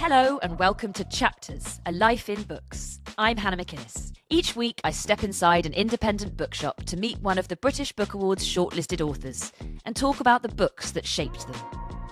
Hello and welcome to Chapters, A Life in Books. I'm Hannah MacInnes. Each week I step inside an independent bookshop to meet one of the British Book Awards shortlisted authors and talk about the books that shaped them.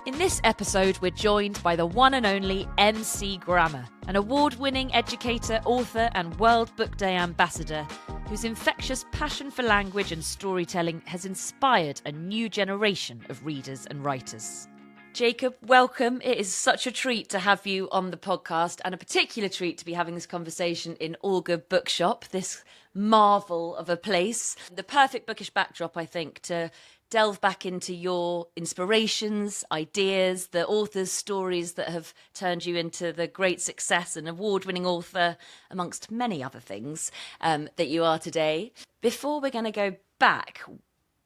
In this episode we're joined by the one and only MC Grammer, an award-winning educator, author and World Book Day ambassador whose infectious passion for language and storytelling has inspired a new generation of readers and writers. Jacob, welcome. It is such a treat to have you on the podcast, and a particular treat to be having this conversation in All Good Bookshop, this marvel of a place. The perfect bookish backdrop, I think, to delve back into your inspirations, ideas, the authors' stories that have turned you into the great success and award-winning author, amongst many other things, that you are today. Before we're going to go back,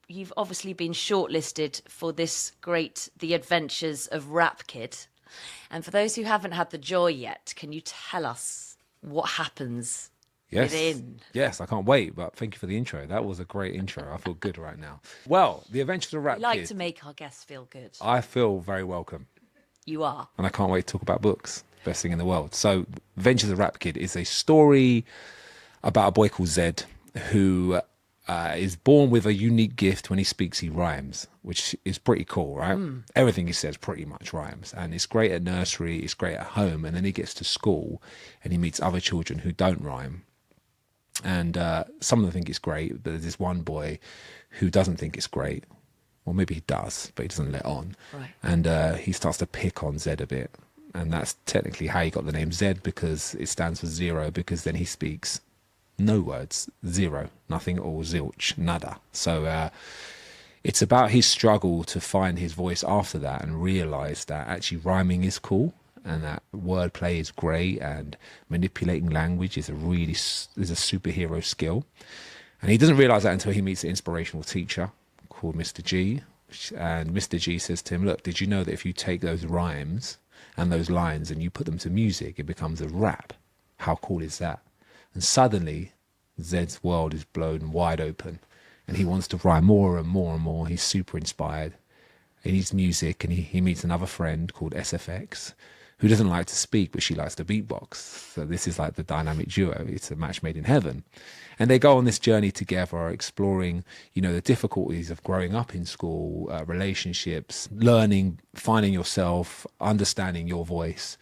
you've obviously been shortlisted for this great The Adventures of Rap Kid. And for those who haven't had the joy yet, can you tell us what happens within? Yes, I can't wait, but thank you for the intro. That was a great intro. I feel good right now. Well, The Adventures of Rap We like Kid. to make our guests feel good. I feel very welcome. You are. And I can't wait to talk about books. Best thing in the world. So, Adventures of Rap Kid is a story about a boy called Zed who is born with a unique gift. When he speaks, he rhymes, which is pretty cool, right? Everything he says pretty much rhymes. And it's great at nursery, it's great at home. And then he gets to school and he meets other children who don't rhyme. And some of them think it's great, but there's this one boy who doesn't think it's great. Well, maybe he does, but he doesn't let on. Right. And he starts to pick on Zed a bit. And that's technically how he got the name Zed, because it stands for zero, because then he speaks no words, zero, nothing at all, zilch, nada. So it's about his struggle to find his voice after that and realise that actually rhyming is cool and that wordplay is great and manipulating language is a superhero skill. And he doesn't realise that until he meets an inspirational teacher called Mr. G. And Mr. G says to him, look, did you know that if you take those rhymes and those lines and you put them to music, it becomes a rap? How cool is that? And suddenly, Zed's world is blown wide open. And he wants to write more and more and more. He's super inspired. He needs music, and he meets another friend called SFX, who doesn't like to speak, but she likes to beatbox. So this is like the dynamic duo. It's a match made in heaven. And they go on this journey together, exploring, the difficulties of growing up in school, relationships, learning, finding yourself, understanding your voice.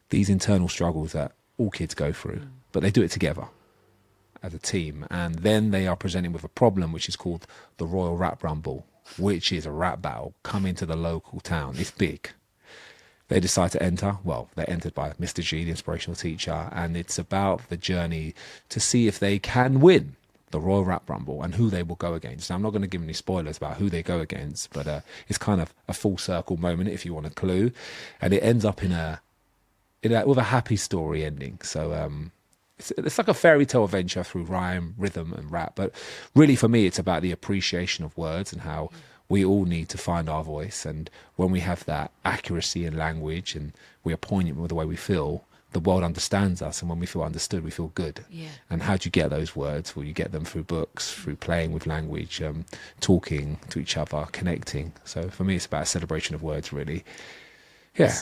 These internal struggles that all kids go through, but they do it together as a team. And then they are presented with a problem, which is called the Royal Rap Rumble, which is a rap battle coming to the local town. It's big. They decide to enter. Well, they're entered by Mr. G, the inspirational teacher, and it's about the journey to see if they can win the Royal Rap Rumble and who they will go against. Now, I'm not going to give any spoilers about who they go against, but it's kind of a full circle moment, if you want a clue. And it ends up with a happy story ending. So it's like a fairy tale adventure through rhyme, rhythm and rap. But really for me, it's about the appreciation of words and how we all need to find our voice. And when we have that accuracy in language and we are poignant with the way we feel, the world understands us. And when we feel understood, we feel good. Yeah. And how do you get those words? Well, you get them through books, through playing with language, talking to each other, connecting. So for me, it's about a celebration of words, really. Yeah.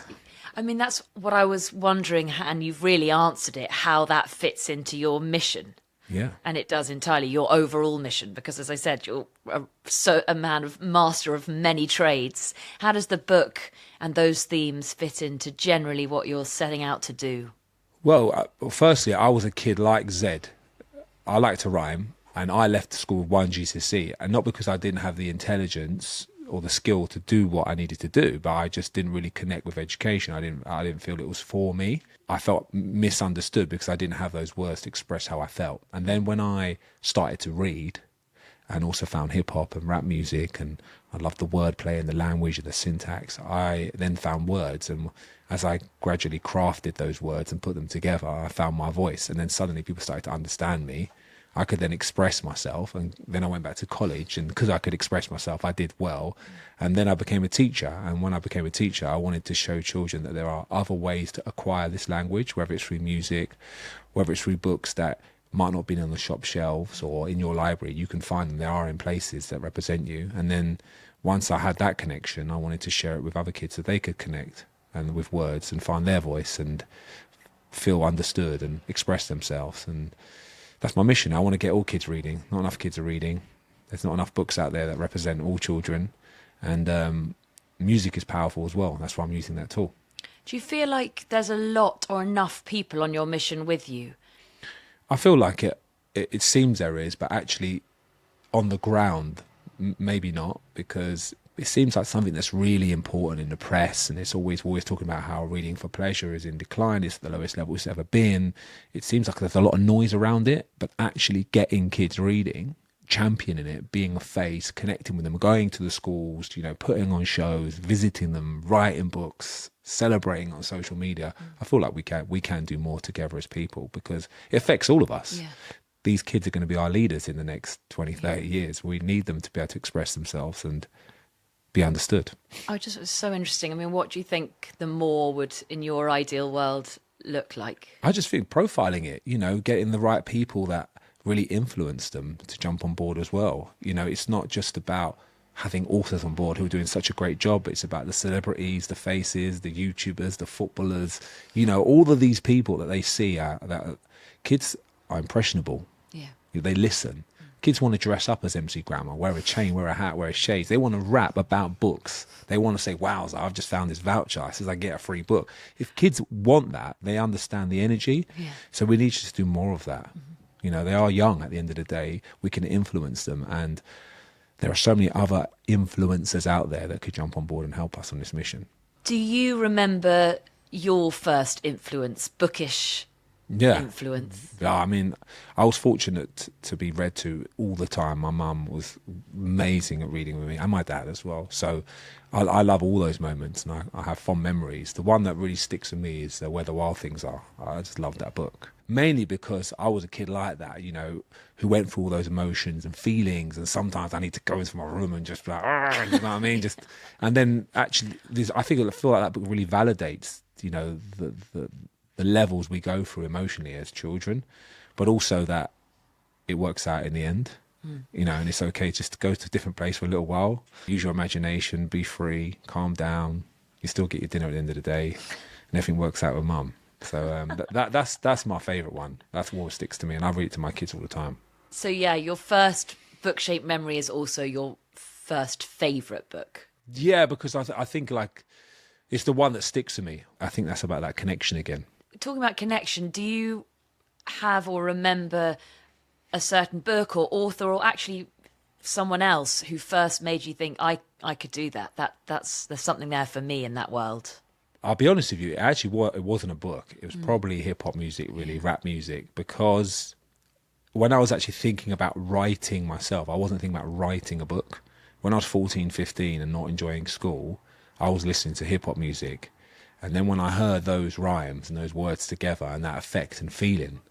I mean, that's what I was wondering, and you've really answered it, how that fits into your mission. Yeah. And it does entirely, your overall mission, because as I said, you're a master of many trades. How does the book and those themes fit into generally what you're setting out to do? Well, firstly, I was a kid like Zed. I like to rhyme, and I left school with 1 GCSE, and not because I didn't have the intelligence or the skill to do what I needed to do, but I just didn't really connect with education. I didn't feel it was for me. I felt misunderstood because I didn't have those words to express how I felt. And then when I started to read and also found hip hop and rap music, and I loved the wordplay and the language and the syntax, I then found words. And as I gradually crafted those words and put them together, I found my voice. And then suddenly people started to understand me. I could then express myself, and then I went back to college, and because I could express myself, I did well. And then I became a teacher, and when I became a teacher, I wanted to show children that there are other ways to acquire this language, whether it's through music, whether it's through books that might not have been on the shop shelves or in your library. You can find them. They are in places that represent you. And then once I had that connection, I wanted to share it with other kids so they could connect. and with words and find their voice and feel understood and express themselves. And that's my mission. I want to get all kids reading. Not enough kids are reading. There's not enough books out there that represent all children. And music is powerful as well. That's why I'm using that tool. Do you feel like there's a lot or enough people on your mission with you? I feel like it seems there is, but actually on the ground, maybe not, because it seems like something that's really important in the press, and it's always talking about how reading for pleasure is in decline. It's the lowest level it's ever been. It seems like there's a lot of noise around it, but actually getting kids reading, championing it, being a face, connecting with them, going to the schools, putting on shows, visiting them, writing books, celebrating on social media. I feel like we can do more together as people, because it affects all of us. Yeah. These kids are going to be our leaders in the next 20, 30 years. We need them to be able to express themselves and be understood. It's so interesting. I mean, what do you think the more would, in your ideal world, look like? I just think profiling it, getting the right people that really influence them to jump on board as well. It's not just about having authors on board who are doing such a great job. It's about the celebrities, the faces, the YouTubers, the footballers, all of these people that they see that kids are impressionable. Yeah. They listen. Kids want to dress up as MC Grammar, wear a chain, wear a hat, wear shades. They want to rap about books. They want to say, wow, I've just found this voucher. It says I get a free book. If kids want that, they understand the energy. Yeah. So we need to just do more of that. Mm-hmm. They are young at the end of the day. We can influence them. And there are so many other influencers out there that could jump on board and help us on this mission. Do you remember your first influence, bookish influence? Yeah, I mean, I was fortunate to be read to all the time. My mum was amazing at reading with me, and my dad as well. So I love all those moments, and I have fond memories. The one that really sticks with me is Where the Wild Things Are. I just love that book. Mainly because I was a kid like that, who went through all those emotions and feelings, and sometimes I need to go into my room and just be like, you know what I mean? And then actually, I feel like that book really validates, the levels we go through emotionally as children, but also that it works out in the end, and it's okay just to go to a different place for a little while, use your imagination, be free, calm down. You still get your dinner at the end of the day, and everything works out with mum. So that's my favourite one. That's what sticks to me, and I read it to my kids all the time. So yeah, your first book-shaped memory is also your first favourite book. Yeah, because I think like it's the one that sticks to me. I think that's about that connection again. Talking about connection, do you have or remember a certain book or author, or actually someone else who first made you think, I could do that? There's something there for me in that world. I'll be honest with you, it wasn't a book. It was probably hip-hop music, really, rap music, because when I was actually thinking about writing myself, I wasn't thinking about writing a book. When I was 14, 15 and not enjoying school, I was listening to hip-hop music. And then when I heard those rhymes and those words together and that effect and feeling,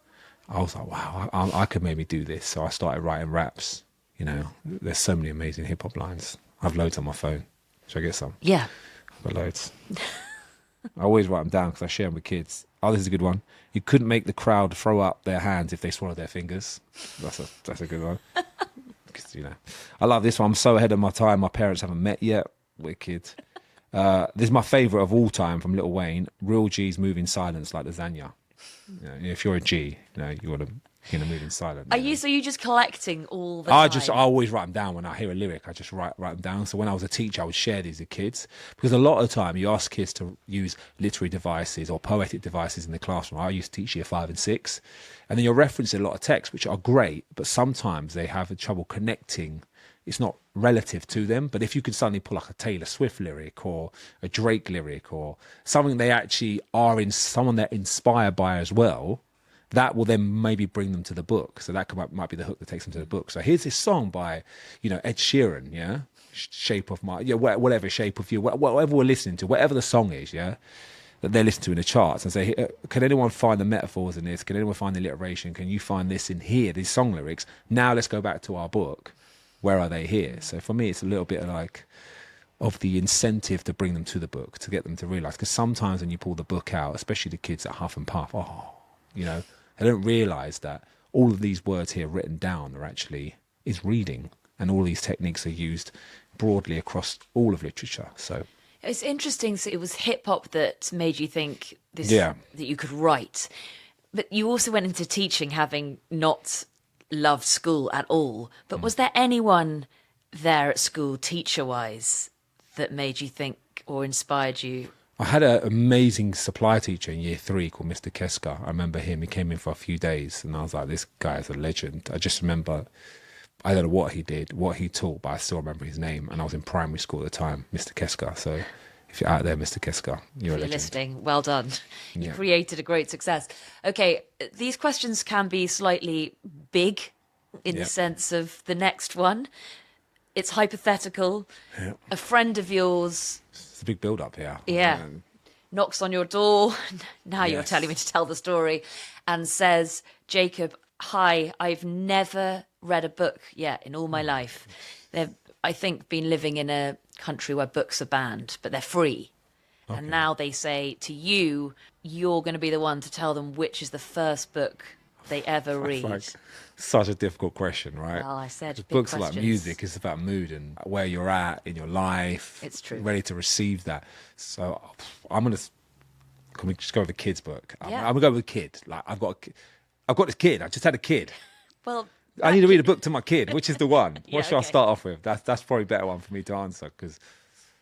I was like, wow, I could maybe do this. So I started writing raps. There's so many amazing hip-hop lines. I have loads on my phone. Should I get some? Yeah. I've got loads. I always write them down because I share them with kids. Oh, this is a good one. You couldn't make the crowd throw up their hands if they swallowed their fingers. That's a good one. I love this one. I'm so ahead of my time. My parents haven't met yet. Wicked. This is my favourite of all time from Lil Wayne. Real G's move in silence like lasagna. If you're a G, you want to move in silence. Are you just collecting all the time? I always write them down when I hear a lyric. I just write them down. So when I was a teacher, I would share these with kids, because a lot of the time you ask kids to use literary devices or poetic devices in the classroom. I used to teach year 5 and 6, and then you're referencing a lot of texts, which are great, but sometimes they have trouble connecting. It's not relative to them, but if you could suddenly pull like a Taylor Swift lyric or a Drake lyric or something they actually are in, someone they're inspired by as well, that will then maybe bring them to the book. So that might be the hook that takes them to the book. So here's this song by, Ed Sheeran, yeah, Shape of My, whatever, Shape of You, whatever we're listening to, whatever the song is, yeah, that they're listening to in the charts, and say, can anyone find the metaphors in this? Can anyone find the alliteration? Can you find this in here, these song lyrics? Now let's go back to our book. Where are they here? So for me, it's a little bit of the incentive to bring them to the book, to get them to realise. Because sometimes when you pull the book out, especially the kids that huff and puff, they don't realise that all of these words here written down is reading, and all these techniques are used broadly across all of literature. So It's interesting. So it was hip hop that made you think this Yeah. that you could write, but you also went into teaching, having not loved school at all. But was there anyone there at school, teacher-wise, that made you think or inspired you? I had an amazing supply teacher in year 3 called Mr. Keska. I remember him. He came in for a few days and I was like, this guy is a legend. I just remember, I don't know what he did, what he taught, but I still remember his name. And I was in primary school at the time, Mr. Keska. So if you're out there, Mr. Keska, you're a If you're legend. listening, well done. You Yeah. created a great success. Okay, these questions can be slightly big in the Yep. sense of the next one. It's hypothetical. Yeah. A friend of yours It's a big build up here. Yeah. knocks on your door. Now you're Yes. telling me to tell the story, and says, Jacob, hi, I've never read a book yet in all my life. They've, I think, been living in a country where books are banned, but they're free. And now they say to you, you're going to be the one to tell them which is the first book they ever read. It's like such a difficult question, right? Well, I said big Books are like questions. music. It's about mood and where you're at in your life. It's true. Ready to receive that. So I'm gonna. Can we just go with a kid's book? Yeah. I'm gonna go with a kid. Like I've got this kid. I just had a kid. Well, I need to read a book to my kid. Which is the one? Yeah, What should I okay. start off with? That's probably a better one for me to answer because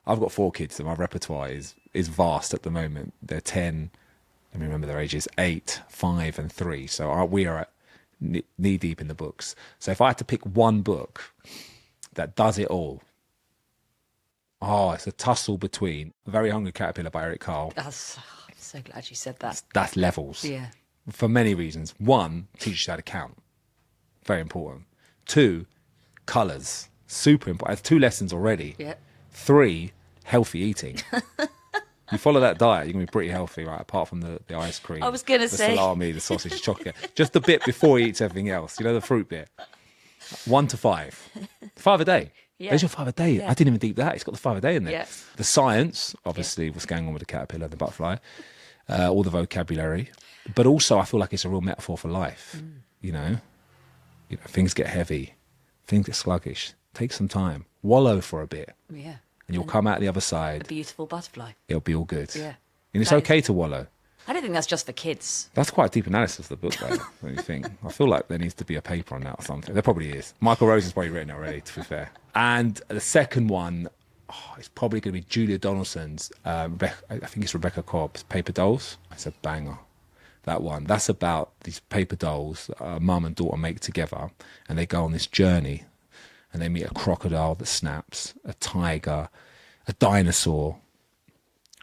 I've got 4 kids, so my repertoire is vast at the moment. They're 10. Let me remember their ages: 8, 5, and 3. So we are at knee deep in the books. So if I had to pick one book that does it all, it's a tussle between Very Hungry Caterpillar by Eric Carle. I'm so glad you said that. That's levels. Yeah. For many reasons. 1, teaches you how to count. Very important. 2, colours. Super important. It's 2 lessons already. Yeah. 3, healthy eating. You follow that diet, you're going to be pretty healthy, right? Apart from the ice cream. I was gonna the say. salami, the sausage, chocolate. Just the bit before he eats everything else. You know, the fruit bit. 1 to 5. 5 a day. Yeah. There's your 5 a day. Yeah. I didn't even deep that. It's got the 5 a day in there. Yeah. The science, obviously, what's going on with the caterpillar and the butterfly. All the vocabulary. But also, I feel like it's a real metaphor for life. You know, things get heavy. Things get sluggish. Take some time. Wallow for a bit. Yeah. And you'll come out the other A side. beautiful butterfly. It'll be all good. Yeah. And it's That is- okay to wallow. I don't think that's just for kids. That's quite a deep analysis of the book, though, don't you think? I feel like there needs to be a paper on that or something. There probably is. Michael Rose has probably written it already, to be fair. And the second one, it's probably going to be Julia Donaldson's, I think it's Rebecca Cobb's, Paper Dolls. It's a banger, that one. That's about these paper dolls mum and daughter make together, and they go on this journey, and they meet a crocodile that snaps, a tiger, a dinosaur.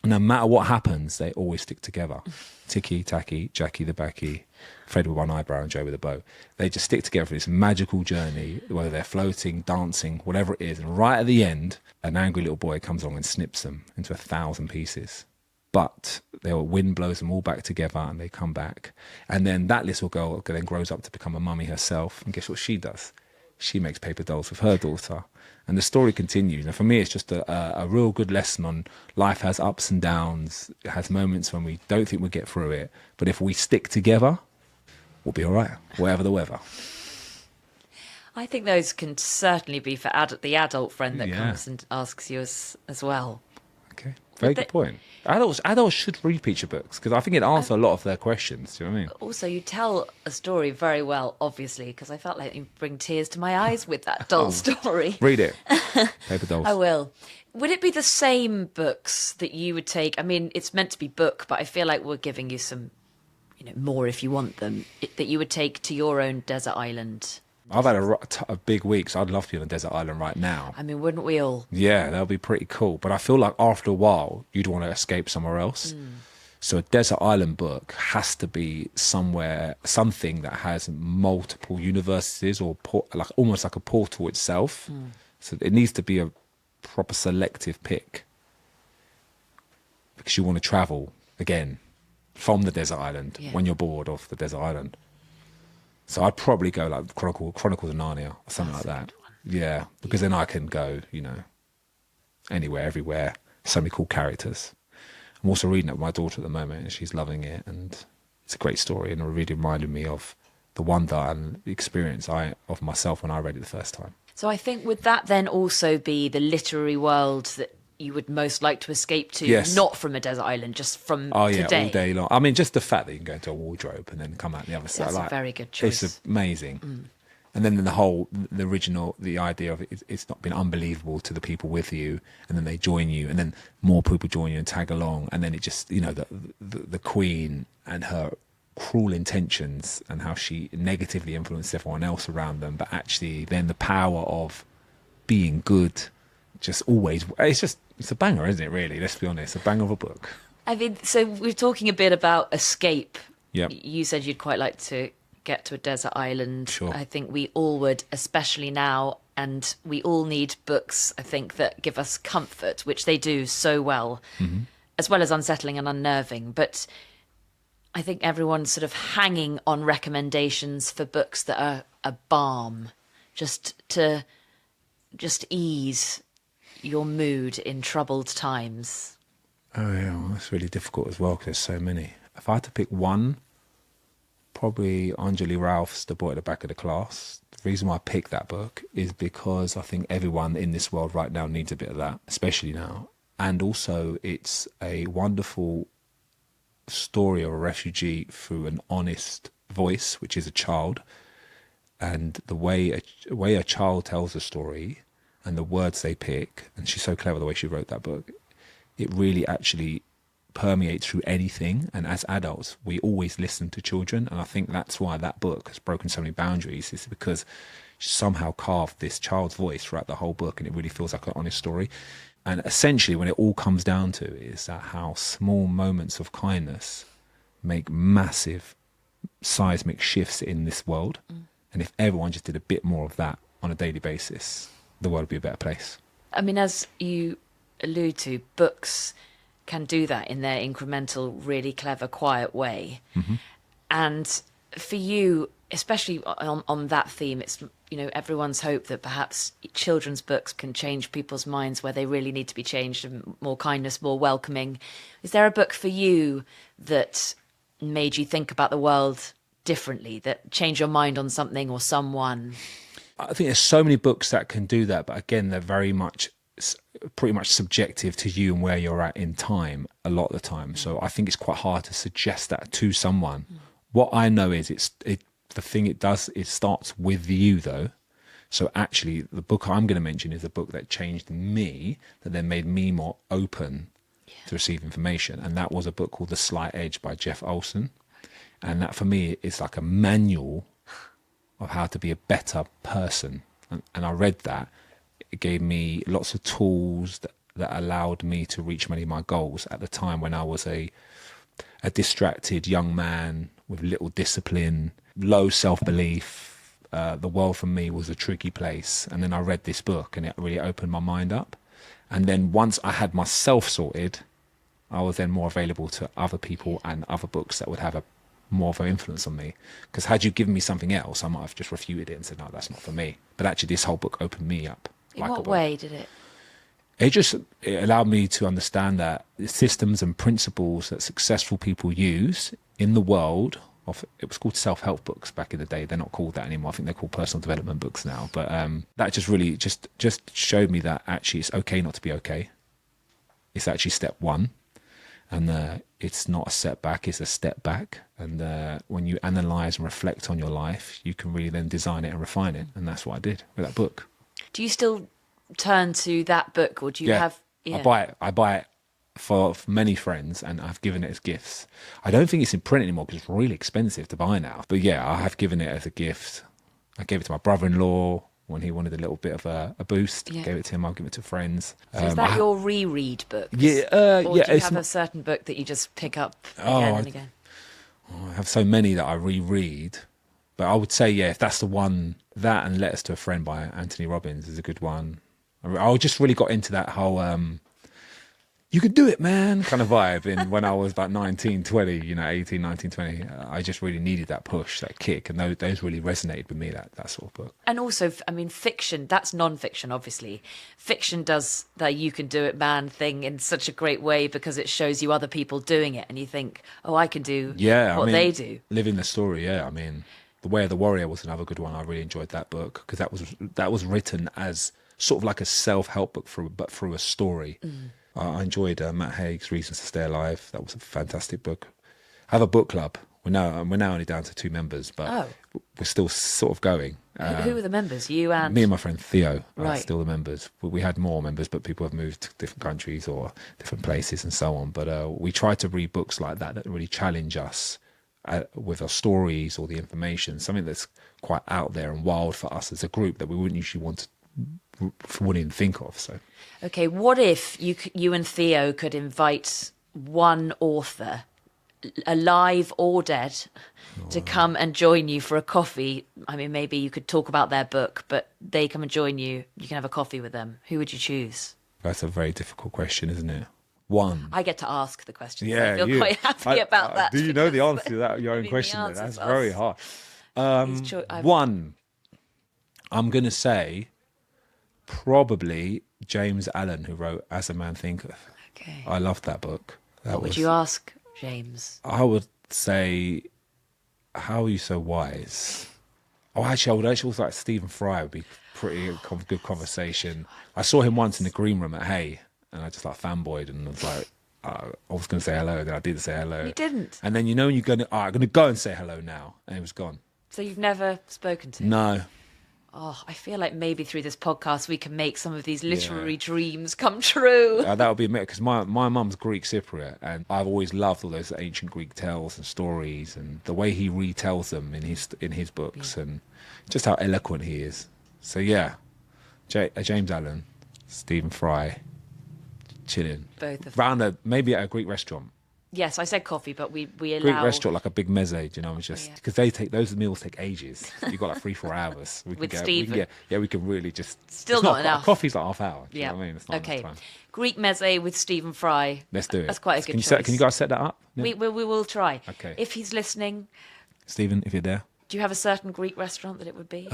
No matter what happens, they always stick together. Ticky, Tacky, Jackie the Backy, Fred with one eyebrow and Joe with a bow. They just stick together for this magical journey, whether they're floating, dancing, whatever it is. And right at the end, an angry little boy comes along and snips them into 1,000 pieces. But the wind blows them all back together and they come back. And then that little girl then grows up to become a mummy herself. And guess what she does? She makes paper dolls with her daughter. And the story continues. And for me, it's just a real good lesson on life has ups and downs. It has moments when we don't think we'll get through it. But if we stick together, we'll be all right, whatever the weather. I think those can certainly be for the adult friend that Yeah. comes and asks you as well. Okay, very good point. Adults should read picture books because I think it answers a lot of their questions. Do you know what I mean? Also, you tell a story very well, obviously, because I felt like you bring tears to my eyes with that doll story. Read it. Paper Dolls. I will. Would it be the same books that you would take? I mean, it's meant to be book, but I feel like we're giving you some, more if you want them, that you would take to your own desert island. I've had a big week, so I'd love to be on a desert island right now. I mean, wouldn't we all? Yeah, that would be pretty cool. But I feel like after a while, you'd want to escape somewhere else. So a desert island book has to be something that has multiple universes or almost like a portal itself. So it needs to be a proper selective pick because you want to travel again from the desert island when you're bored of the desert island. So I'd probably go like Chronicles of Narnia or something like that. Yeah, because then I can go, anywhere, everywhere. So many cool characters. I'm also reading it with my daughter at the moment and she's loving it. And it's a great story and it really reminded me of the wonder and the experience of myself when I read it the first time. So I think would that then also be the literary world that you would most like to escape to, Yes. not from a desert island, just from Oh yeah, today. all day long. I mean, just the fact that you can go into a wardrobe and then come out the other side. That's a very good choice. It's amazing. And then the original, the idea of it's not been unbelievable to the people with you, and then they join you, and then more people join you and tag along, and then it just, the Queen and her cruel intentions and how she negatively influenced everyone else around them, but actually then the power of being good, just always, it's a banger, isn't it? Really, let's be honest, a banger of a book. I mean, so we're talking a bit about escape. Yep. You said you'd quite like to get to a desert island. Sure. I think we all would, especially now, and we all need books, I think, that give us comfort, which they do so well, as well as unsettling and unnerving. But I think everyone's sort of hanging on recommendations for books that are a balm, just to ease your mood in troubled times. Oh yeah, well, that's really difficult as well because there's so many. If I had to pick one, probably Anjali Ralph's The Boy at the Back of the Class. The reason why I picked that book is because I think everyone in this world right now needs a bit of that, especially now. And also it's a wonderful story of a refugee through an honest voice, which is a child. And the way a child tells a story and the words they pick, and she's so clever the way she wrote that book, it really actually permeates through anything. And as adults, we always listen to children, and I think that's why that book has broken so many boundaries, is because she somehow carved this child's voice throughout the whole book, and it really feels like an honest story. And essentially when it all comes down to it is that how small moments of kindness make massive seismic shifts in this world. And if everyone just did a bit more of that on a daily basis, the world would be a better place. I mean, as you allude to, books can do that in their incremental, really clever, quiet way. And for you, especially on that theme, it's, everyone's hope that perhaps children's books can change people's minds where they really need to be changed, and more kindness, more welcoming. Is there a book for you that made you think about the world differently, that changed your mind on something or someone? I think there's so many books that can do that, but again, they're pretty much subjective to you and where you're at in time a lot of the time. So I think it's quite hard to suggest that to someone. What I know is the thing it does, it starts with you though. So actually the book I'm going to mention is a book that changed me, that then made me more open to receive information. And that was a book called The Slight Edge by Jeff Olson. And that for me is like a manual of how to be a better person. And I read that. It gave me lots of tools that allowed me to reach many of my goals at the time when I was a distracted young man with little discipline, low self-belief. The world for me was a tricky place. And then I read this book and it really opened my mind up. And then once I had myself sorted, I was then more available to other people and other books that would have more of an influence on me. Because had you given me something else, I might have just refuted it and said, no, that's not for me. But actually this whole book opened me up. In what way did it? It allowed me to understand that the systems and principles that successful people use in the world, it was called self-help books back in the day. They're not called that anymore. I think they're called personal development books now. But that just really just showed me that actually it's okay not to be okay. It's actually step one. And it's not a setback, it's a step back. And when you analyse and reflect on your life, you can really then design it and refine it. And that's what I did with that book. Do you still turn to that book, or do you have... Yeah. I buy it for many friends, and I've given it as gifts. I don't think it's in print anymore because it's really expensive to buy now. But yeah, I have given it as a gift. I gave it to my brother-in-law when he wanted a little bit of a boost. Yeah. Gave it to him, I'll give it to friends. So is that your reread book? Yeah. Or do you have a certain book that you just pick up again and again? I have so many that I reread. But I would say, yeah, if that's the one, that and Letters to a Friend by Anthony Robbins is a good one. I just really got into that whole you could do it, man, kind of vibe when I was about 19, 20, 18, 19, 20. I just really needed that push, that kick, and those really resonated with me, that sort of book. And also, I mean, fiction, that's non-fiction, obviously. Fiction does that you can do it, man thing in such a great way because it shows you other people doing it and you think, oh, I can do what they do. Living the story, yeah. I mean, The Way of the Warrior was another good one. I really enjoyed that book because that was written as sort of like a self-help book but through a story. I enjoyed Matt Haig's Reasons to Stay Alive. That was a fantastic book. I have a book club. We're now only down to 2 members, but we're still sort of going. Who are the members? You and me and my friend Theo are Right. still the members. We had more members, but people have moved to different countries or different places and so on. But we try to read books like that really challenge us with our stories or the information, something that's quite out there and wild for us as a group that we wouldn't usually wouldn't even think of. So, Okay, what if you and Theo could invite one author, alive or dead, to come and join you for a coffee? I mean, maybe you could talk about their book, but they come and join you. You can have a coffee with them. Who would you choose? that's a very difficult question, isn't it? One. I get to ask the question. So Yeah, I feel you. quite happy about that. Do you know the because answer to that? Your I own mean, the question. Though? answer's That's very us. hard. One. I'm going to say probably James Allen, who wrote As a Man Thinketh. Okay. I loved that book. What would you ask James? I would say, how are you so wise? Oh, actually, I would also like Stephen Fry would be pretty good conversation. I saw him once in the green room at Hay, and I just like fanboyed and was like, I was going to say hello, then I did say hello. You didn't. And then you're going to, I'm going to go and say hello now, and he was gone. So you've never spoken to him? No. Oh, I feel like maybe through this podcast we can make some of these literary dreams come true. That would be amazing, because my mum's Greek Cypriot, and I've always loved all those ancient Greek tales and stories, and the way he retells them in his books, and just how eloquent he is. So yeah, James Allen, Stephen Fry, chilling. Both of them. Maybe at a Greek restaurant. Yes, I said coffee, but we allow... Greek restaurant, like a big meze, you know, it's just because those meals take ages. You've got like 3-4 hours. With Stephen. We can really just Still not enough. Coffee's like half hour. Do Yeah. you know what I mean? It's not Okay. enough time. Greek meze with Stephen Fry. Let's do it. That's quite a good Can choice. you guys set that up? Yeah. We will try. Okay. If he's listening, Stephen, if you're there. do you have a certain Greek restaurant that it would be?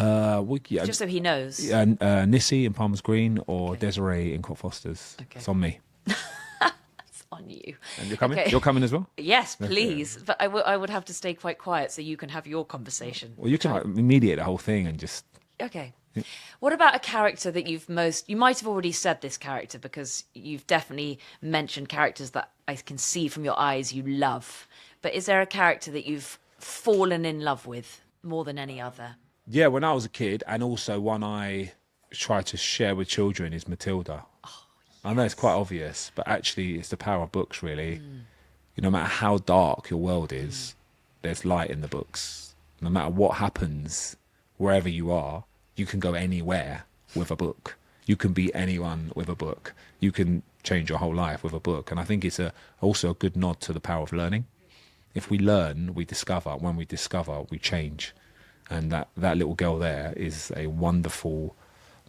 Just so he knows. Nissi in Palmer's Green or Desiree in Cockfosters. Okay. It's on me. It's on you. And you're coming? Okay. You're coming as well? Yes, please. But I would have to stay quite quiet so you can have your conversation. Well, you can like mediate the whole thing and just... Okay. What about a character that you might have already said this character because you've definitely mentioned characters that I can see from your eyes you love. But is there a character that you've fallen in love with more than any other? Yeah, when I was a kid, and also one I try to share with children is Matilda. Oh, yes. I know it's quite obvious, but actually it's the power of books, really. No matter how dark your world is, there's light in the books. No matter what happens, wherever you are, you can go anywhere with a book. You can be anyone with a book. You can change your whole life with a book. And I think it's also a good nod to the power of learning. If we learn, we discover. When we discover, we change. And that little girl there is a wonderful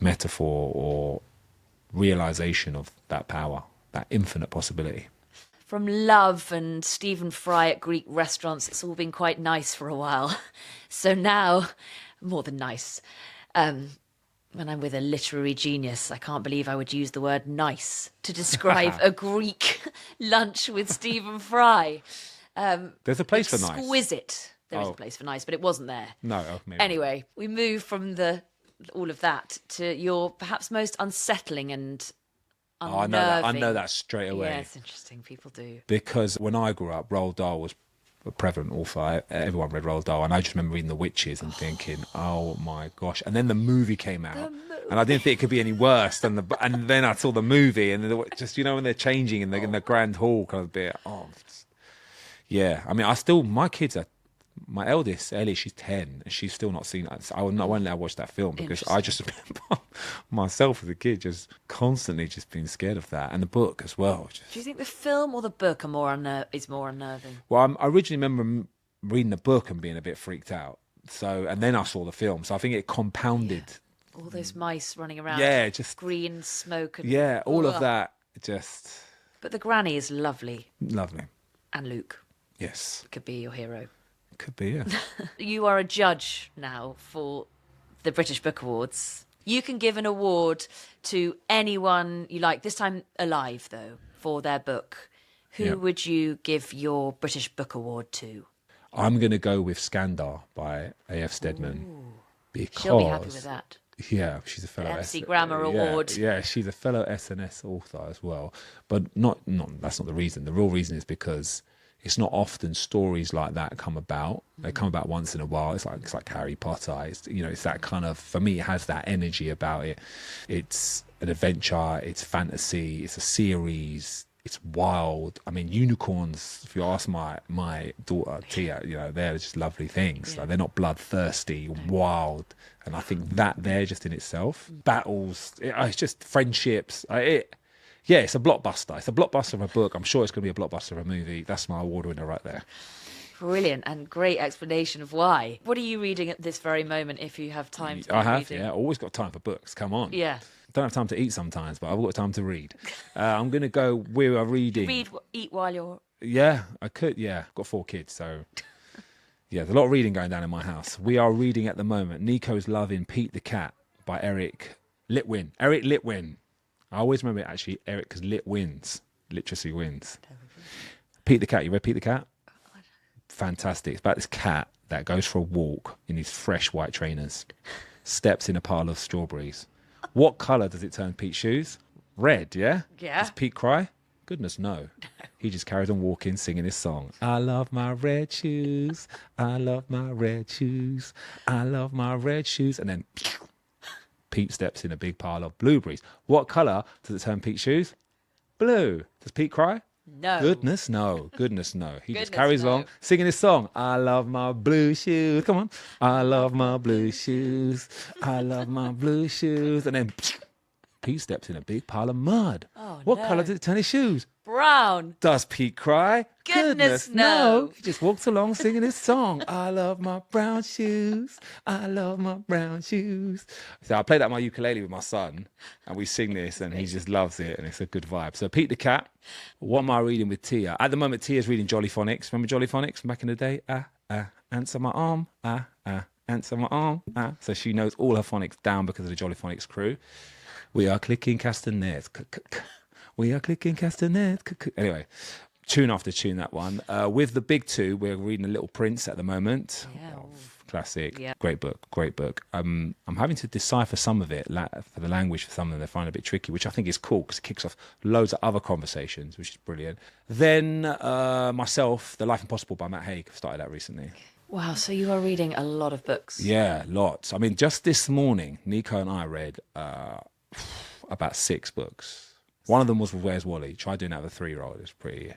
metaphor or realization of that power, that infinite possibility. From love and Stephen Fry at Greek restaurants, it's all been quite nice for a while. So now, more than nice, when I'm with a literary genius, I can't believe I would use the word nice to describe a Greek lunch with Stephen Fry. There's a place for nice. Exquisite. There is a place for nice, but it wasn't there. No. Maybe. Anyway, we move from all of that to your perhaps most unsettling and unnerving. I know that straight away. Yeah, it's interesting. People do. Because when I grew up, Roald Dahl was a prevalent author. Everyone read Roald Dahl, and I just remember reading The Witches and thinking, "Oh my gosh!" And then the movie came out, and I didn't think it could be any worse than And then I saw the movie, and just when they're changing in the grand hall kind of bit. Yeah. I mean, my eldest Ellie, she's 10, and she's still not seen it. So I won't let her watch that film because I just remember myself as a kid just constantly just being scared of that, and the book as well. Do you think the film or the book is more unnerving? Well, I originally remember reading the book and being a bit freaked out. And then I saw the film. So I think it compounded. All those mice running around. Yeah, just green smoke. And, all of that. Just. But the granny is lovely. Lovely. And Luke. Yes. Could be your hero. Could be, yeah. You are a judge now for the British Book Awards. You can give an award to anyone you like, this time alive, though, for their book. Who would you give your British Book Award to? I'm going to go with Skandar by A.F. Stedman. Because she'll be happy with that. Yeah, she's a fellow MC Grammar Award. Yeah, she's a fellow SNS author as well. But not that's not the reason. The real reason is because it's not often stories like that come about. They come about once in a while. It's like Harry Potter. It's that kind of, for me, it has that energy about it. It's an adventure. It's fantasy. It's a series. It's wild. I mean, unicorns, if you ask my daughter Tia, they're just lovely things. Like, they're not bloodthirsty, wild. And I think that there just in itself, battles, it's just friendships. It's a blockbuster. It's a blockbuster of a book. I'm sure it's going to be a blockbuster of a movie. That's my award winner right there. Brilliant, and great explanation of why. What are you reading at this very moment, if you have time to I have, reading? yeah. Always got time for books. Come on. Yeah. Don't have time to eat sometimes, but I've got time to read. I'm going to go, we are reading. Eat while you're... Yeah, I could, yeah. Got 4 kids, so... Yeah, there's a lot of reading going down in my house. We are reading at the moment Nico's loving Pete the Cat by Eric Litwin. Eric Litwin. I always remember it, actually, Eric, because lit wins. Literacy wins. Pete the Cat. You read Pete the Cat? Fantastic. It's about this cat that goes for a walk in these fresh white trainers, steps in a pile of strawberries. What colour does it turn Pete's shoes? Red, yeah? Yeah. Does Pete cry? Goodness, no. He just carries on walking, singing his song. I love my red shoes. I love my red shoes. I love my red shoes. And then Pete steps in a big pile of blueberries. What colour does it turn Pete's shoes? Blue. Does Pete cry? No. Goodness, no. Goodness, no. He just Goodness, carries no. on singing his song. I love my blue shoes. Come on. I love my blue shoes. I love my blue shoes. And then Pete steps in a big pile of mud. Oh, what no. colour does it turn his shoes? Brown. Does Pete cry? Goodness, no. He just walks along singing his song. I love my brown shoes. I love my brown shoes. So I play that on my ukulele with my son, and we sing this, and he just loves it, and it's a good vibe. So Pete the Cat. What am I reading with Tia? At the moment, Tia's reading Jolly Phonics. Remember Jolly Phonics from back in the day? Answer my arm. Answer my arm. So she knows all her phonics down because of the Jolly Phonics crew. We are clicking castanets. We are clicking castanets. Anyway, tune after tune, that one. With the big two, we're reading A Little Prince at the moment. Yeah. Classic. Yeah. Great book. I'm having to decipher some of it for the language. For some of them, they find it a bit tricky, which I think is cool because it kicks off loads of other conversations, which is brilliant. Then myself, The Life Impossible by Matt Haig. I've started that recently. Wow, so you are reading a lot of books. Yeah, lots. I mean, just this morning, Nico and I read about 6 books. One of them was Where's Wally? Try doing that with a 3-year-old. It's pretty...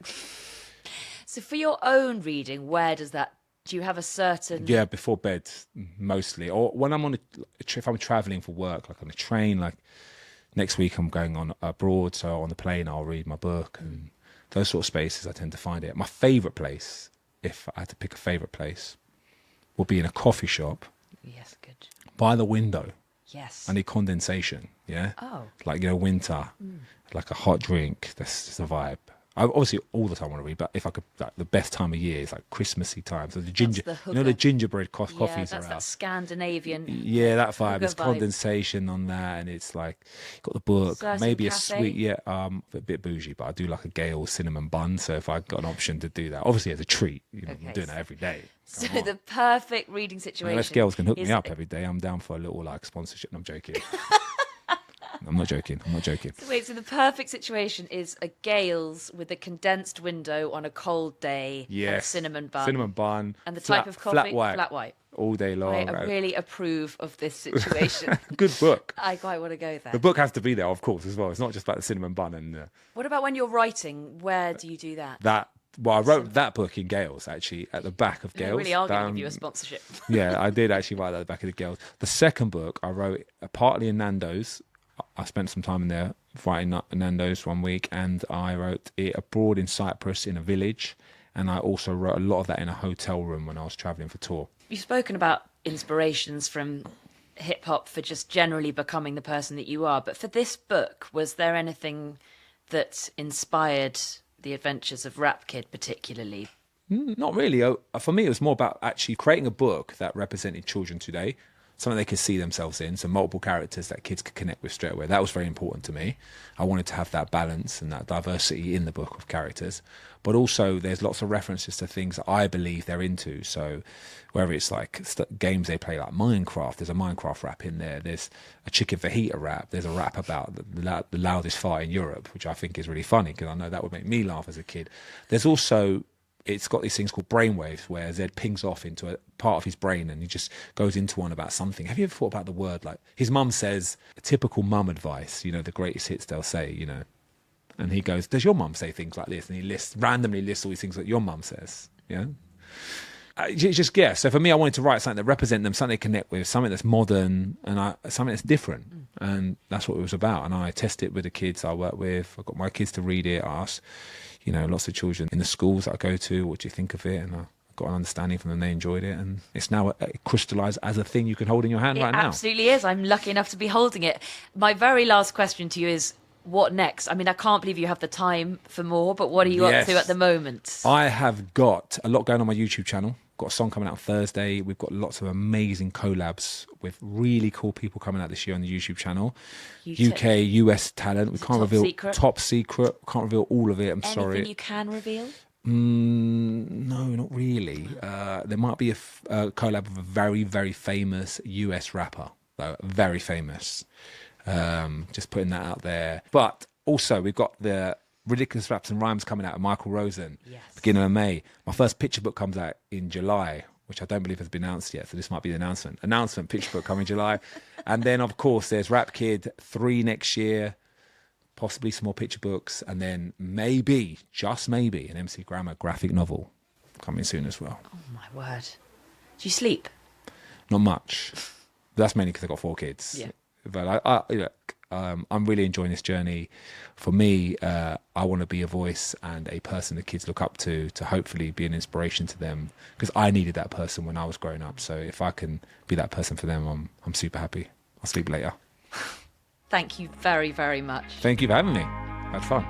So for your own reading, do you have a certain... Yeah, before bed, mostly. Or when I'm on if I'm travelling for work, like on a train, like next week I'm going on abroad, so on the plane I'll read my book, and those sort of spaces I tend to find it. My favourite place, if I had to pick a favourite place, would be in a coffee shop. Yes, good. By the window. Yes. I need condensation, yeah? Oh. Like, winter, like a hot drink, that's just a vibe. I obviously all the time want to read, but if I could, like, the best time of year is like Christmassy time. So the the gingerbread coffees yeah, are that's out. that Scandinavian. Yeah, that vibe. There's vibe. Condensation on that, and it's like got the book, Certain maybe cafe? a sweet, a bit bougie, but I do like a Gale cinnamon bun. So if I got an option to do that, obviously as a treat, I'm doing that every day. So the perfect reading situation. Unless girls can hook me up every day, I'm down for a little like sponsorship. I'm joking. I'm not joking. So wait, so the perfect situation is a Gale's with a condensed window on a cold day. Yes. And a cinnamon bun. And the flat, type of coffee? Flat white. All day long. I really approve of this situation. Good book. I quite want to go there. The book has to be there, of course, as well. It's not just about the cinnamon bun. And What about when you're writing? Where do you do that? I wrote that book in Gales, actually, at the back of Gales. They really are going to give you a sponsorship. Yeah, I did actually write that at the back of the Gales. The second book I wrote partly in Nando's. I spent some time in there writing Nando's one week, and I wrote it abroad in Cyprus in a village, and I also wrote a lot of that in a hotel room when I was travelling for tour. You've spoken about inspirations from hip-hop for just generally becoming the person that you are, but for this book, was there anything that inspired the adventures of Rap Kid particularly? Not really. For me, it was more about actually creating a book that represented children today. something they could see themselves in, so multiple characters that kids could connect with straight away. That was very important to me. I wanted to have that balance and that diversity in the book of characters, but also there's lots of references to things that I believe they're into. So whether it's like games they play like Minecraft, there's a Minecraft rap in there. There's a chicken fajita rap. There's a rap about the loudest fart in Europe, which I think is really funny because I know that would make me laugh as a kid. There's also, it's got these things called brainwaves where Zed pings off into a part of his brain and he just goes into one about something. Have you ever thought about the word? Like his mum says, typical mum advice, you know, the greatest hits they'll say, you know. And he goes, does your mum say things like this? And he randomly lists all these things that your mum says, you know. Just, yeah. So for me, I wanted to write something that represent them, something they connect with, something that's modern and something that's different. And that's what it was about. And I test it with the kids I work with. I got my kids to read it. I asked, you know, lots of children in the schools that I go to, what do you think of it? And I got an understanding from them, they enjoyed it. And it's now crystallised as a thing you can hold in your hand right now. It absolutely is. I'm lucky enough to be holding it. My very last question to you is, what next? I mean, I can't believe you have the time for more, but what are you up to at the moment? I have got a lot going on my YouTube channel. Got a song coming out on Thursday. We've got lots of amazing collabs with really cool people coming out this year on the YouTube channel. UK, US talent. We can't reveal top secret. Can't reveal all of it. I'm sorry. Anything you can reveal? No, not really. There might be a collab with a very, very famous US rapper, though. Very famous. Just putting that out there. But also, we've got the Ridiculous Raps and Rhymes coming out of Michael Rosen, beginning of May. My first picture book comes out in July, which I don't believe has been announced yet, so this might be the announcement. Picture book coming in July. And then, of course, there's Rap Kid 3 next year, possibly some more picture books, and then maybe, just maybe, an MC Grammar graphic novel coming soon as well. Oh, my word. Do you sleep? Not much. That's mainly because I've got 4 kids. Yeah. But I'm really enjoying this journey. For me, I want to be a voice and a person that kids look up to hopefully be an inspiration to them, because I needed that person when I was growing up. So if I can be that person for them, I'm super happy. I'll sleep later. Thank you very, very much. Thank you for having me. Had fun.